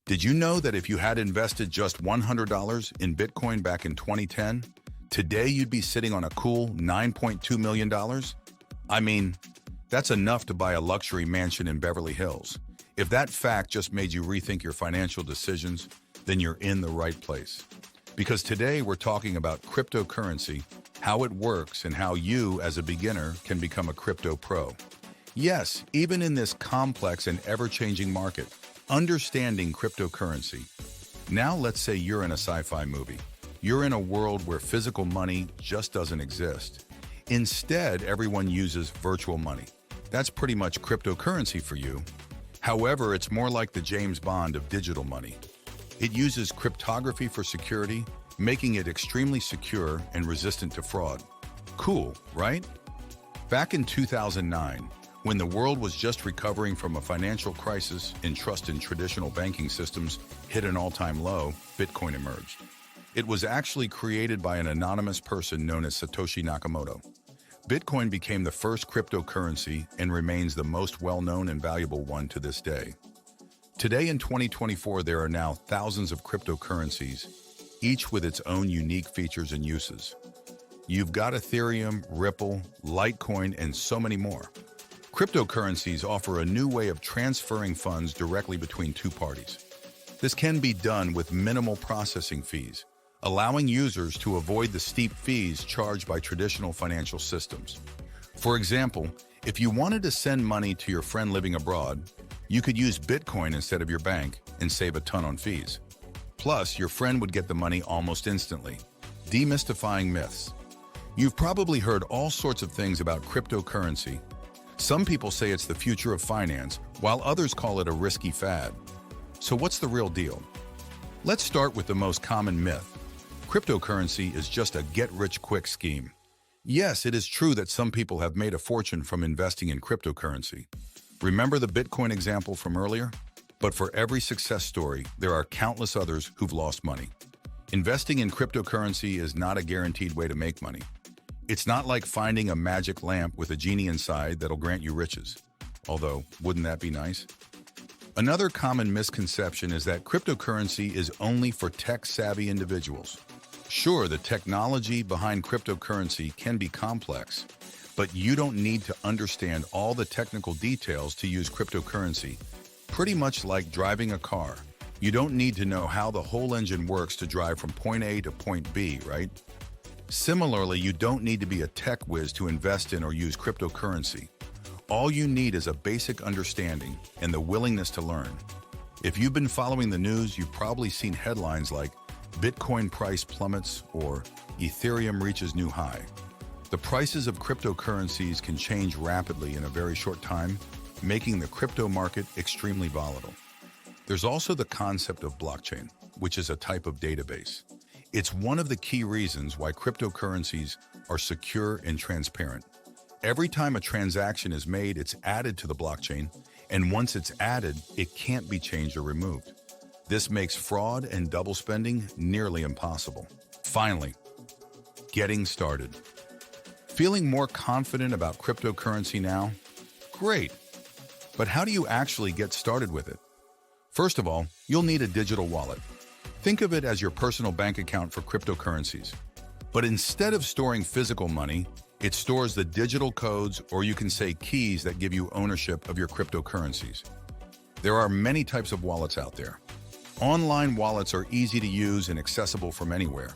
Did you know that if you had invested just $100 in Bitcoin back in 2010, today you'd be sitting on a cool $9.2 million? I mean, that's enough to buy a luxury mansion in Beverly Hills. If that fact just made you rethink your financial decisions, then you're in the right place. Because today we're talking about cryptocurrency, how it works, and how you, as a beginner, can become a crypto pro. Yes, even in this complex and ever-changing market, understanding cryptocurrency. Now let's say you're in a sci-fi movie. You're in a world where physical money just doesn't exist. Instead, everyone uses virtual money. That's pretty much cryptocurrency for you. However, it's more like the James Bond of digital money. It uses cryptography for security, making it extremely secure and resistant to fraud. Cool, right? Back in 2009, when the world was just recovering from a financial crisis and trust in traditional banking systems hit an all-time low, Bitcoin emerged. It was actually created by an anonymous person known as Satoshi Nakamoto. Bitcoin became the first cryptocurrency and remains the most well-known and valuable one to this day. Today in 2024, there are now thousands of cryptocurrencies, each with its own unique features and uses. You've got Ethereum, Ripple, Litecoin, and so many more. Cryptocurrencies offer a new way of transferring funds directly between two parties. This can be done with minimal processing fees, allowing users to avoid the steep fees charged by traditional financial systems. For example, if you wanted to send money to your friend living abroad, you could use Bitcoin instead of your bank and save a ton on fees. Plus, your friend would get the money almost instantly. Demystifying myths. You've probably heard all sorts of things about cryptocurrency. Some people say it's the future of finance, while others call it a risky fad. So what's the real deal? Let's start with the most common myth. Cryptocurrency is just a get-rich-quick scheme. Yes, it is true that some people have made a fortune from investing in cryptocurrency. Remember the Bitcoin example from earlier? But for every success story, there are countless others who've lost money. Investing in cryptocurrency is not a guaranteed way to make money. It's not like finding a magic lamp with a genie inside that'll grant you riches. Although, wouldn't that be nice? Another common misconception is that cryptocurrency is only for tech-savvy individuals. Sure, the technology behind cryptocurrency can be complex, but you don't need to understand all the technical details to use cryptocurrency. Pretty much like driving a car. You don't need to know how the whole engine works to drive from point A to point B, right? Similarly, you don't need to be a tech whiz to invest in or use cryptocurrency. All you need is a basic understanding and the willingness to learn. If you've been following the news, you've probably seen headlines like Bitcoin price plummets or Ethereum reaches new high. The prices of cryptocurrencies can change rapidly in a very short time, making the crypto market extremely volatile. There's also the concept of blockchain, which is a type of database. It's one of the key reasons why cryptocurrencies are secure and transparent. Every time a transaction is made, it's added to the blockchain, and once it's added, it can't be changed or removed. This makes fraud and double spending nearly impossible. Finally, getting started. Feeling more confident about cryptocurrency now? Great! But how do you actually get started with it? First of all, you'll need a digital wallet. Think of it as your personal bank account for cryptocurrencies. But instead of storing physical money, it stores the digital codes, or you can say keys, that give you ownership of your cryptocurrencies. There are many types of wallets out there. Online wallets are easy to use and accessible from anywhere,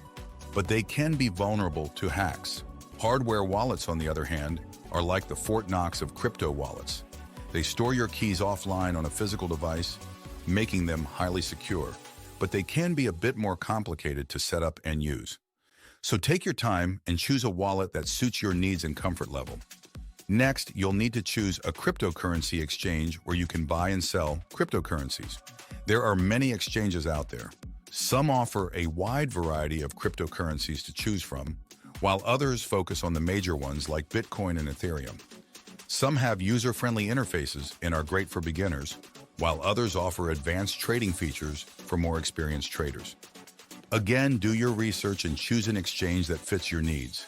but they can be vulnerable to hacks. Hardware wallets, on the other hand, are like the Fort Knox of crypto wallets. They store your keys offline on a physical device, making them highly secure, but they can be a bit more complicated to set up and use. So take your time and choose a wallet that suits your needs and comfort level. Next, you'll need to choose a cryptocurrency exchange where you can buy and sell cryptocurrencies. There are many exchanges out there. Some offer a wide variety of cryptocurrencies to choose from, while others focus on the major ones like Bitcoin and Ethereum. Some have user-friendly interfaces and are great for beginners, while others offer advanced trading features for more experienced traders. Again, do your research and choose an exchange that fits your needs.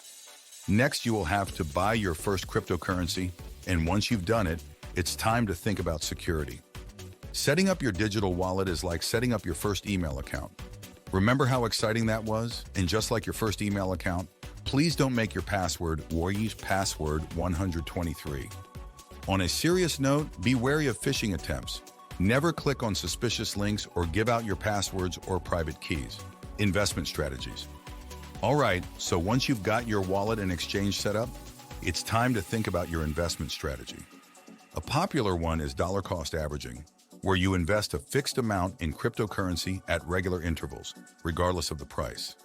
Next, you will have to buy your first cryptocurrency, and once you've done it, it's time to think about security. Setting up your digital wallet is like setting up your first email account. Remember how exciting that was? And just like your first email account, please don't make your password or use password 123. On a serious note, be wary of phishing attempts. Never click on suspicious links or give out your passwords or private keys. Investment strategies. All right, so once you've got your wallet and exchange set up, it's time to think about your investment strategy. A popular one is dollar cost averaging, where you invest a fixed amount in cryptocurrency at regular intervals, regardless of the price.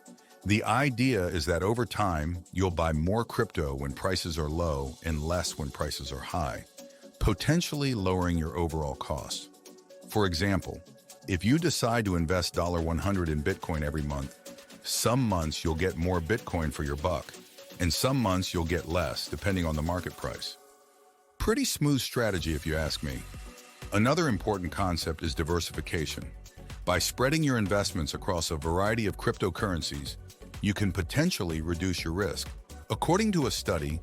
The idea is that over time, you'll buy more crypto when prices are low and less when prices are high, potentially lowering your overall costs. For example, if you decide to invest $100 in Bitcoin every month, some months you'll get more Bitcoin for your buck, and some months you'll get less, depending on the market price. Pretty smooth strategy if you ask me. Another important concept is diversification. By spreading your investments across a variety of cryptocurrencies, you can potentially reduce your risk. According to a study,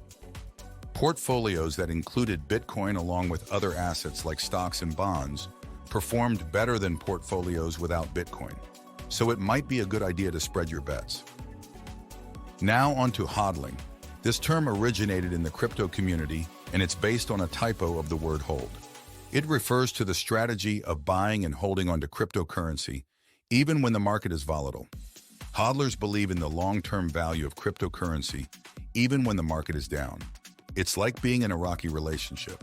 portfolios that included Bitcoin along with other assets like stocks and bonds performed better than portfolios without Bitcoin. So it might be a good idea to spread your bets. Now on to hodling. This term originated in the crypto community, and it's based on a typo of the word hold. It refers to the strategy of buying and holding onto cryptocurrency, even when the market is volatile. Hodlers believe in the long-term value of cryptocurrency, even when the market is down. It's like being in a rocky relationship.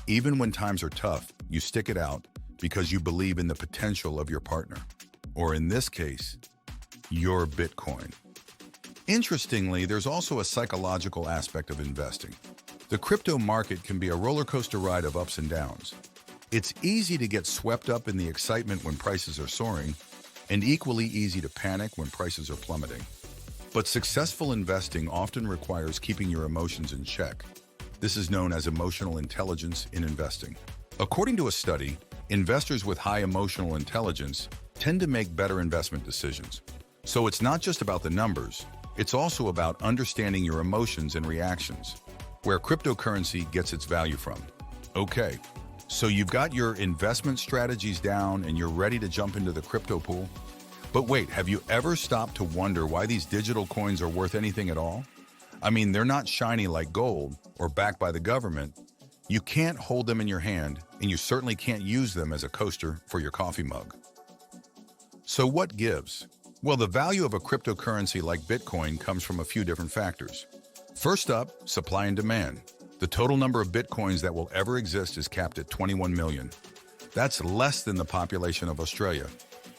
Even when times are tough, you stick it out because you believe in the potential of your partner, or in this case, your Bitcoin. Interestingly, there's also a psychological aspect of investing. The crypto market can be a roller coaster ride of ups and downs. It's easy to get swept up in the excitement when prices are soaring, and equally easy to panic when prices are plummeting. But successful investing often requires keeping your emotions in check. This is known as emotional intelligence in investing. According to a study, investors with high emotional intelligence tend to make better investment decisions. So it's not just about the numbers, it's also about understanding your emotions and reactions, where cryptocurrency gets its value from. Okay, so you've got your investment strategies down and you're ready to jump into the crypto pool. But wait, have you ever stopped to wonder why these digital coins are worth anything at all? I mean, they're not shiny like gold or backed by the government. You can't hold them in your hand, and you certainly can't use them as a coaster for your coffee mug. So what gives? Well, the value of a cryptocurrency like Bitcoin comes from a few different factors. First up, supply and demand. The total number of Bitcoins that will ever exist is capped at 21 million. That's less than the population of Australia.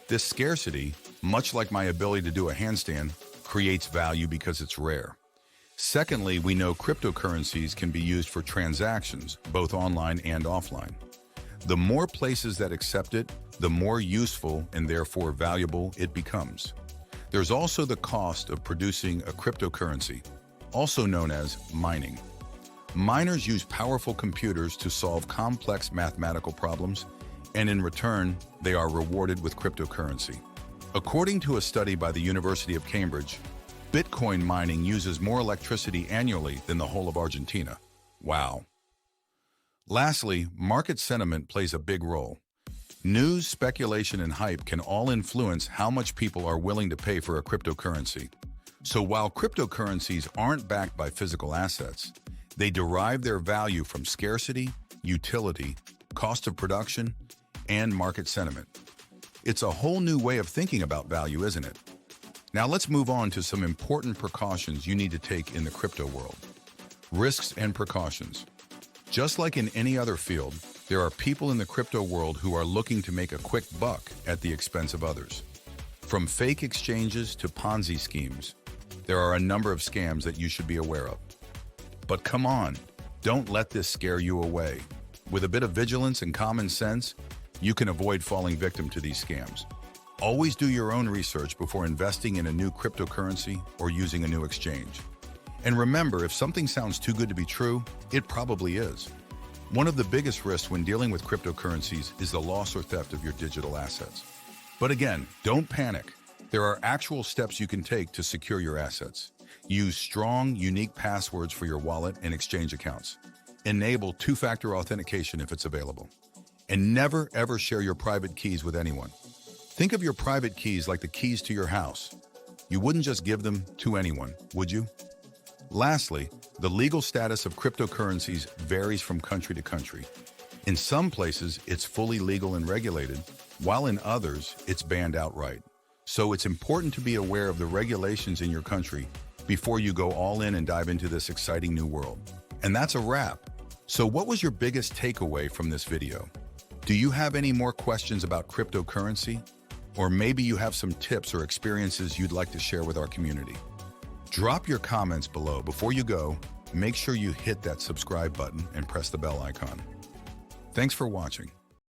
This scarcity, much like my ability to do a handstand, creates value because it's rare. Secondly, we know cryptocurrencies can be used for transactions, both online and offline. The more places that accept it, the more useful and therefore valuable it becomes. There's also the cost of producing a cryptocurrency, also known as mining. Miners use powerful computers to solve complex mathematical problems, and in return, they are rewarded with cryptocurrency. According to a study by the University of Cambridge, Bitcoin mining uses more electricity annually than the whole of Argentina. Wow. Lastly, market sentiment plays a big role. News, speculation, and hype can all influence how much people are willing to pay for a cryptocurrency. So while cryptocurrencies aren't backed by physical assets, they derive their value from scarcity, utility, cost of production, and market sentiment. It's a whole new way of thinking about value, isn't it? Now let's move on to some important precautions you need to take in the crypto world. Risks and precautions. Just like in any other field, there are people in the crypto world who are looking to make a quick buck at the expense of others. From fake exchanges to Ponzi schemes, there are a number of scams that you should be aware of. But come on, don't let this scare you away. With a bit of vigilance and common sense, you can avoid falling victim to these scams. Always do your own research before investing in a new cryptocurrency or using a new exchange. And remember, if something sounds too good to be true, it probably is. One of the biggest risks when dealing with cryptocurrencies is the loss or theft of your digital assets. But again, don't panic. There are actual steps you can take to secure your assets. Use strong, unique passwords for your wallet and exchange accounts. Enable two-factor authentication if it's available. And never, ever share your private keys with anyone. Think of your private keys like the keys to your house. You wouldn't just give them to anyone, would you? Lastly, the legal status of cryptocurrencies varies from country to country. In some places, it's fully legal and regulated, while in others, it's banned outright. So it's important to be aware of the regulations in your country before you go all in and dive into this exciting new world. And that's a wrap. So what was your biggest takeaway from this video? Do you have any more questions about cryptocurrency? Or maybe you have some tips or experiences you'd like to share with our community? Drop your comments below. Before you go, make sure you hit that subscribe button and press the bell icon. Thanks for watching.